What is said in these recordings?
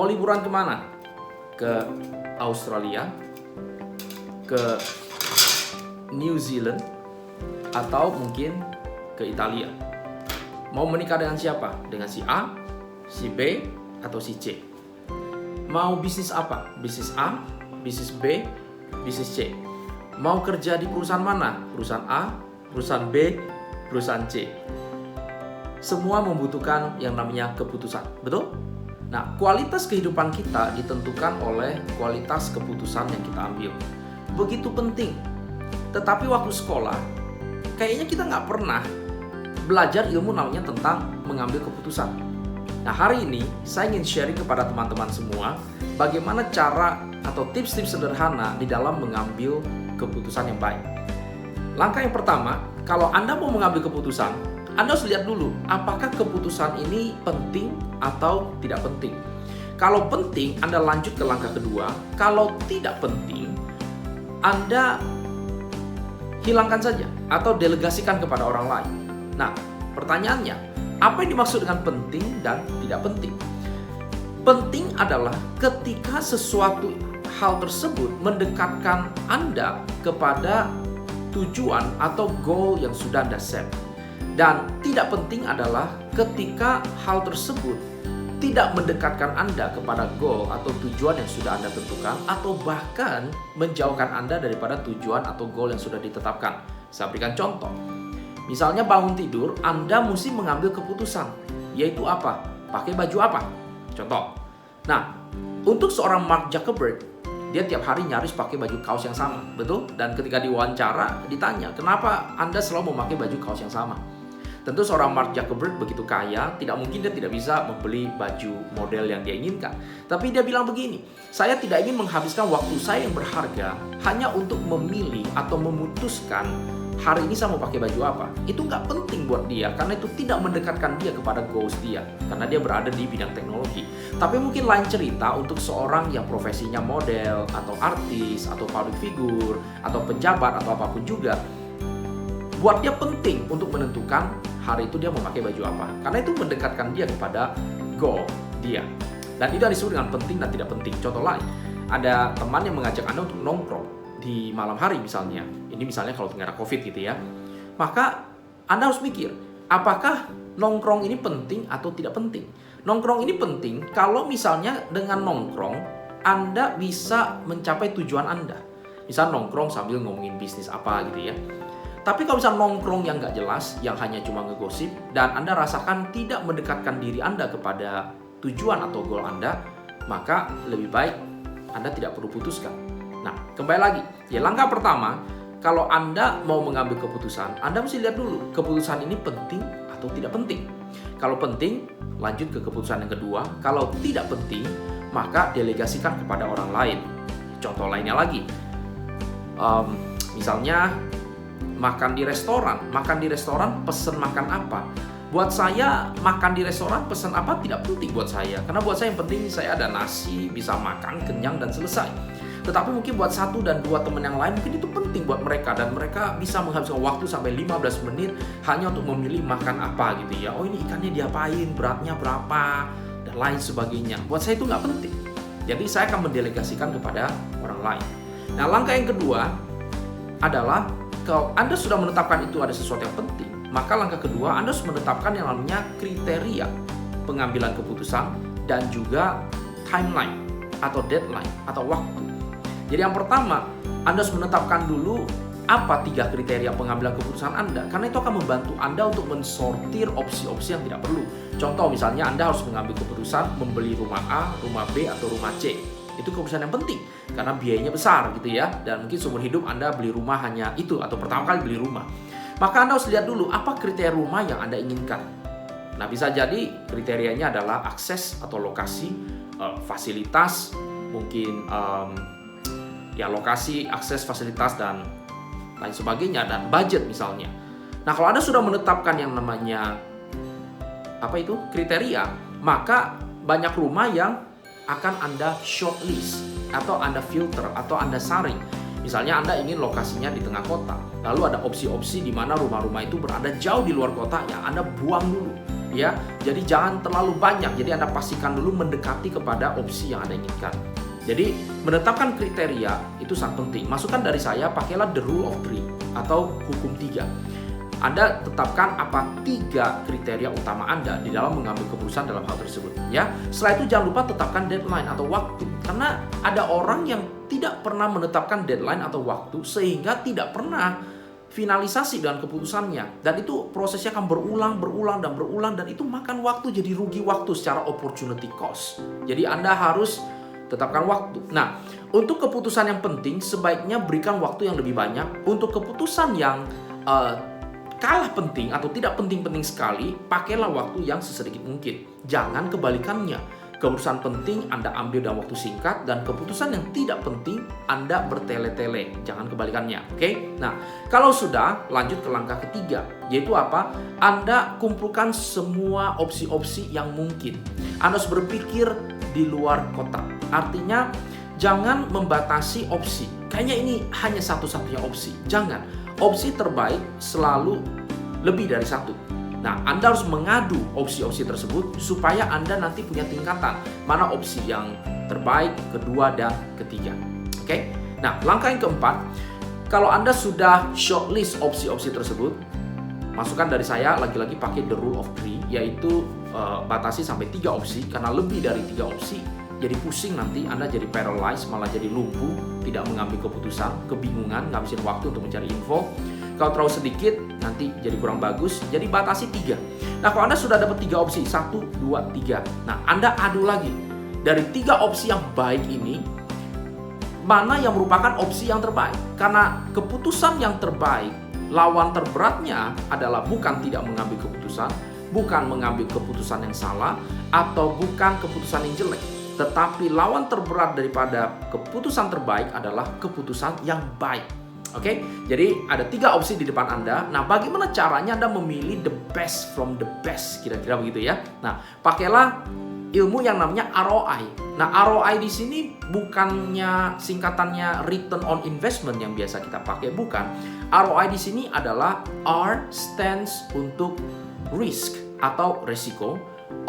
Mau liburan kemana? Ke Australia, ke New Zealand, atau mungkin ke Italia. Mau menikah dengan siapa? Dengan si A, si B, atau si C. Mau bisnis apa? Bisnis A, bisnis B, bisnis C. Mau kerja di perusahaan mana? Perusahaan A, perusahaan B, perusahaan C. Semua membutuhkan yang namanya keputusan, betul? Nah, kualitas kehidupan kita ditentukan oleh kualitas keputusan yang kita ambil. Begitu penting. Tetapi waktu sekolah, kayaknya kita nggak pernah belajar ilmu namanya tentang mengambil keputusan. Nah, hari ini saya ingin sharing kepada teman-teman semua bagaimana cara atau tips-tips sederhana di dalam mengambil keputusan yang baik. Langkah yang pertama, kalau Anda mau mengambil keputusan, Anda harus lihat dulu apakah keputusan ini penting atau tidak penting. Kalau penting, Anda lanjut ke langkah kedua. Kalau tidak penting, Anda hilangkan saja atau delegasikan kepada orang lain. Nah, pertanyaannya, apa yang dimaksud dengan penting dan tidak penting? Penting adalah ketika sesuatu hal tersebut mendekatkan Anda kepada tujuan atau goal yang sudah Anda set. Dan tidak penting adalah ketika hal tersebut tidak mendekatkan Anda kepada goal atau tujuan yang sudah Anda tentukan, atau bahkan menjauhkan Anda daripada tujuan atau goal yang sudah ditetapkan. Saya berikan contoh. Misalnya bangun tidur, Anda mesti mengambil keputusan, yaitu apa? Pakai baju apa? Contoh. Nah, untuk seorang Mark Zuckerberg, dia tiap hari nyaris pakai baju kaos yang sama, betul? Dan ketika diwawancara, ditanya, kenapa Anda selalu memakai baju kaos yang sama? Tentu seorang Mark Zuckerberg begitu kaya, tidak mungkin dia tidak bisa membeli baju model yang dia inginkan. Tapi dia bilang begini, saya tidak ingin menghabiskan waktu saya yang berharga hanya untuk memilih atau memutuskan hari ini saya mau pakai baju apa. Itu nggak penting buat dia, karena itu tidak mendekatkan dia kepada goals dia, karena dia berada di bidang teknologi. Tapi mungkin lain cerita untuk seorang yang profesinya model, atau artis, atau public figure, atau pejabat, atau apapun juga. Buat dia penting untuk menentukan hari itu dia mau pakai baju apa, karena itu mendekatkan dia kepada goal dia. Dan itu yang disebut dengan penting dan tidak penting. Contoh lain, ada teman yang mengajak Anda untuk nongkrong di malam hari misalnya. Ini misalnya kalau tengah COVID gitu ya. Maka Anda harus mikir, apakah nongkrong ini penting atau tidak penting? Nongkrong ini penting kalau misalnya dengan nongkrong Anda bisa mencapai tujuan Anda. Misal nongkrong sambil ngomongin bisnis apa gitu ya. Tapi kalau misalnya nongkrong yang nggak jelas, yang hanya cuma ngegosip, dan Anda rasakan tidak mendekatkan diri Anda kepada tujuan atau goal Anda, maka lebih baik Anda tidak perlu putuskan. Nah, kembali lagi, ya langkah pertama, kalau Anda mau mengambil keputusan, Anda mesti lihat dulu, keputusan ini penting atau tidak penting. Kalau penting, lanjut ke keputusan yang kedua. Kalau tidak penting, maka delegasikan kepada orang lain. Contoh lainnya lagi, misalnya makan di restoran, pesen makan apa? Buat saya, makan di restoran, pesen apa tidak penting buat saya. Karena buat saya yang penting saya ada nasi, bisa makan, kenyang, dan selesai. Tetapi mungkin buat 1 dan 2 teman yang lain, mungkin itu penting buat mereka. Dan mereka bisa menghabiskan waktu sampai 15 menit hanya untuk memilih makan apa gitu ya. Oh, ini ikannya diapain, beratnya berapa, dan lain sebagainya. Buat saya itu nggak penting. Jadi saya akan mendelegasikan kepada orang lain. Nah, langkah yang kedua adalah kalau Anda sudah menetapkan itu ada sesuatu yang penting, maka langkah kedua Anda harus menetapkan yang namanya kriteria pengambilan keputusan dan juga timeline atau deadline atau waktu. Jadi yang pertama, Anda harus menetapkan dulu apa 3 kriteria pengambilan keputusan Anda, karena itu akan membantu Anda untuk mensortir opsi-opsi yang tidak perlu. Contoh misalnya Anda harus mengambil keputusan membeli rumah A, rumah B, atau rumah C. Itu keputusan yang penting karena biayanya besar gitu ya, dan mungkin seumur hidup Anda beli rumah hanya itu atau pertama kali beli rumah. Maka Anda harus lihat dulu apa kriteria rumah yang Anda inginkan. Nah, bisa jadi kriterianya adalah akses atau lokasi, fasilitas, mungkin ya lokasi, akses, fasilitas, dan lain sebagainya, dan budget misalnya. Nah, kalau Anda sudah menetapkan yang namanya kriteria, maka banyak rumah yang akan Anda shortlist atau Anda filter atau Anda saring. Misalnya Anda ingin lokasinya di tengah kota, lalu ada opsi-opsi di mana rumah-rumah itu berada jauh di luar kota yang Anda buang dulu. ya. Jadi jangan terlalu banyak. Jadi Anda pastikan dulu mendekati kepada opsi yang Anda inginkan. Jadi menetapkan kriteria itu sangat penting. Masukan dari saya, pakailah the rule of three atau hukum 3. Anda tetapkan apa 3 kriteria utama Anda di dalam mengambil keputusan dalam hal tersebut, ya. Setelah itu jangan lupa tetapkan deadline atau waktu, karena ada orang yang tidak pernah menetapkan deadline atau waktu sehingga tidak pernah finalisasi dengan keputusannya, dan itu prosesnya akan berulang dan itu makan waktu, jadi rugi waktu secara opportunity cost. Jadi Anda harus tetapkan waktu. Nah, untuk keputusan yang penting sebaiknya berikan waktu yang lebih banyak. Untuk keputusan yang kalah penting atau tidak penting-penting sekali, pakailah waktu yang sesedikit mungkin. Jangan kebalikannya. Keputusan penting Anda ambil dalam waktu singkat, dan keputusan yang tidak penting Anda bertele-tele. Jangan kebalikannya, oke? Nah, kalau sudah, lanjut ke langkah ketiga, yaitu apa? Anda kumpulkan semua opsi-opsi yang mungkin. Anda harus berpikir di luar kotak. Artinya, jangan membatasi opsi. Kayaknya ini hanya satu-satunya opsi. Jangan. Opsi terbaik selalu lebih dari satu. Nah, Anda harus mengadu opsi-opsi tersebut supaya Anda nanti punya tingkatan mana opsi yang terbaik, kedua, dan ketiga. Oke? Nah, langkah yang keempat, kalau Anda sudah shortlist opsi-opsi tersebut, masukan dari saya lagi-lagi pakai the rule of three, yaitu batasi sampai 3 opsi, karena lebih dari 3 opsi jadi pusing, nanti Anda jadi paralyzed, malah jadi lumpuh, tidak mengambil keputusan, kebingungan, ngabisin waktu untuk mencari info. Kalau terlalu sedikit, nanti jadi kurang bagus. Jadi batasi 3. Nah, kalau Anda sudah dapat 3 opsi, 1, 2, 3. Nah, Anda adu lagi. Dari 3 opsi yang baik ini, mana yang merupakan opsi yang terbaik? Karena keputusan yang terbaik, lawan terberatnya adalah bukan tidak mengambil keputusan, bukan mengambil keputusan yang salah, atau bukan keputusan yang jelek. Tetapi lawan terberat daripada keputusan terbaik adalah keputusan yang baik. Oke, jadi ada 3 opsi di depan Anda. Nah, bagaimana caranya Anda memilih the best from the best? Kira-kira begitu ya. Nah, pakailah ilmu yang namanya ROI. Nah, ROI di sini bukannya singkatannya return on investment yang biasa kita pakai, bukan. ROI di sini adalah R stands untuk risk atau resiko.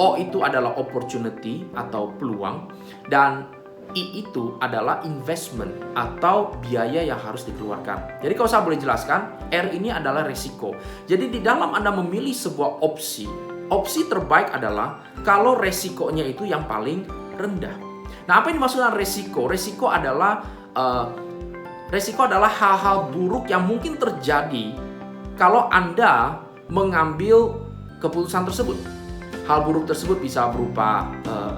O itu adalah opportunity atau peluang, dan I itu adalah investment atau biaya yang harus dikeluarkan. Jadi kalau saya boleh jelaskan, R ini adalah resiko. Jadi di dalam Anda memilih sebuah opsi, opsi terbaik adalah kalau resikonya itu yang paling rendah. Nah, apa yang dimaksud dengan resiko? Resiko adalah hal-hal buruk yang mungkin terjadi kalau Anda mengambil keputusan tersebut. Hal buruk tersebut bisa berupa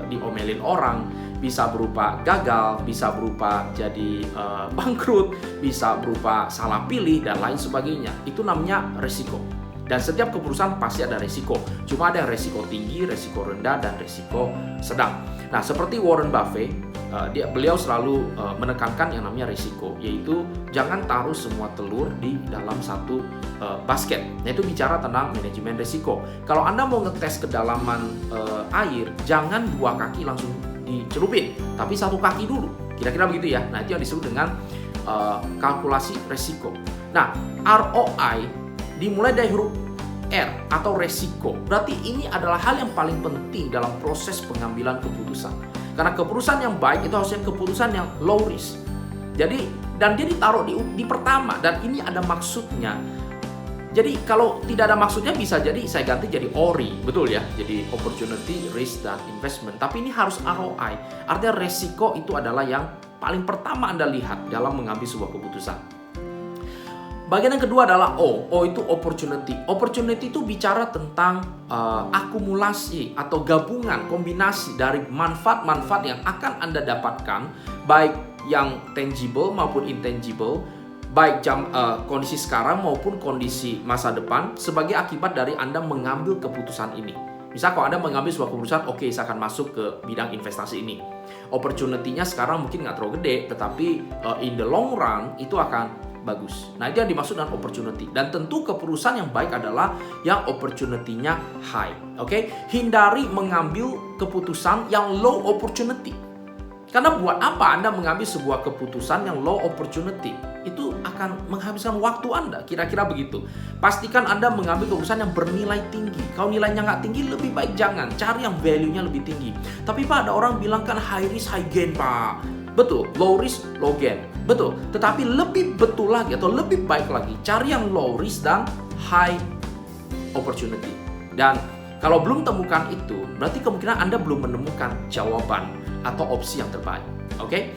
diomelin orang, bisa berupa gagal, bisa berupa jadi bangkrut, bisa berupa salah pilih, dan lain sebagainya. Itu namanya resiko. Dan setiap keputusan pasti ada resiko. Cuma ada yang resiko tinggi, resiko rendah, dan resiko sedang. Nah, seperti Warren Buffett, beliau selalu menekankan yang namanya resiko, yaitu jangan taruh semua telur di dalam satu basket. Nah, itu bicara tentang manajemen resiko. Kalau Anda mau ngetes kedalaman air, jangan 2 kaki langsung dicelupin, tapi 1 kaki dulu. Kira-kira begitu ya. Nah, itu yang disebut dengan kalkulasi resiko. Nah, ROI dimulai dari huruf R atau resiko. Berarti ini adalah hal yang paling penting dalam proses pengambilan keputusan. Karena keputusan yang baik itu harusnya keputusan yang low risk. Jadi, dan dia ditaruh di pertama, dan ini ada maksudnya. Jadi kalau tidak ada maksudnya bisa jadi saya ganti jadi ORI, betul ya? Jadi opportunity, risk, dan investment. Tapi ini harus ROI. Artinya resiko itu adalah yang paling pertama Anda lihat dalam mengambil sebuah keputusan. Bagian yang kedua adalah O. O itu opportunity. Opportunity itu bicara tentang akumulasi atau gabungan, kombinasi dari manfaat-manfaat yang akan Anda dapatkan, baik yang tangible maupun intangible, baik kondisi sekarang maupun kondisi masa depan, sebagai akibat dari Anda mengambil keputusan ini. Misal kalau Anda mengambil sebuah keputusan, oke, saya akan masuk ke bidang investasi ini. Opportunity-nya sekarang mungkin nggak terlalu gede, tetapi in the long run itu akan bagus. Nah, itu yang dimaksud dengan opportunity. Dan tentu keputusan yang baik adalah yang opportunity-nya high. Oke? Hindari mengambil keputusan yang low opportunity. Karena buat apa Anda mengambil sebuah keputusan yang low opportunity? Itu akan menghabiskan waktu Anda, kira-kira begitu. Pastikan Anda mengambil keputusan yang bernilai tinggi. Kalau nilainya nggak tinggi, lebih baik jangan. Cari yang value-nya lebih tinggi. Tapi Pak, ada orang bilang kan high risk, high gain, Pak. Betul, low risk, low gain. Betul, tetapi lebih betul lagi atau lebih baik lagi, cari yang low risk dan high opportunity. Dan kalau belum temukan itu, berarti kemungkinan Anda belum menemukan jawaban atau opsi yang terbaik. Oke?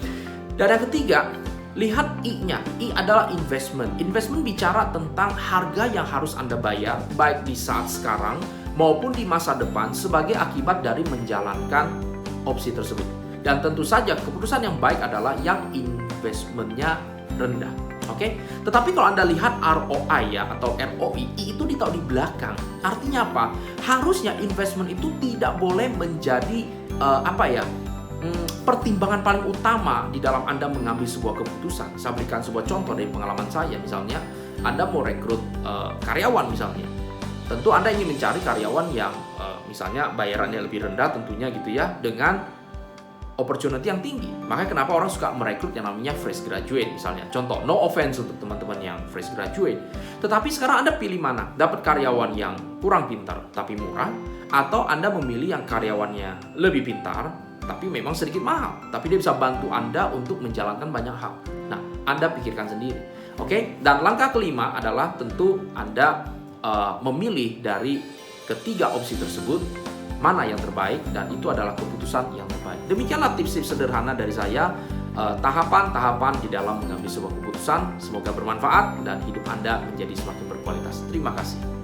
Dan yang ketiga, lihat I-nya. I adalah investment. Investment bicara tentang harga yang harus Anda bayar, baik di saat sekarang maupun di masa depan sebagai akibat dari menjalankan opsi tersebut. Dan tentu saja keputusan yang baik adalah yang investmentnya rendah. Oke? Tetapi kalau Anda lihat ROI ya atau ROI, I itu ditaruh di belakang. Artinya apa? Harusnya investment itu tidak boleh menjadi pertimbangan paling utama di dalam Anda mengambil sebuah keputusan. Saya berikan sebuah contoh dari pengalaman saya. Misalnya, Anda mau rekrut karyawan misalnya. Tentu Anda ingin mencari karyawan yang misalnya bayarannya lebih rendah tentunya gitu ya, dengan opportunity yang tinggi. Makanya kenapa orang suka merekrut yang namanya fresh graduate misalnya. Contoh, no offense untuk teman-teman yang fresh graduate. Tetapi sekarang Anda pilih mana? Dapat karyawan yang kurang pintar tapi murah, atau Anda memilih yang karyawannya lebih pintar tapi memang sedikit mahal, tapi dia bisa bantu Anda untuk menjalankan banyak hal. Nah, Anda pikirkan sendiri. Oke? Dan langkah kelima adalah tentu Anda memilih dari ketiga opsi tersebut mana yang terbaik, dan itu adalah keputusan yang terbaik. Demikianlah tips-tips sederhana dari saya, tahapan-tahapan di dalam mengambil sebuah keputusan. Semoga bermanfaat dan hidup Anda menjadi semakin berkualitas. Terima kasih.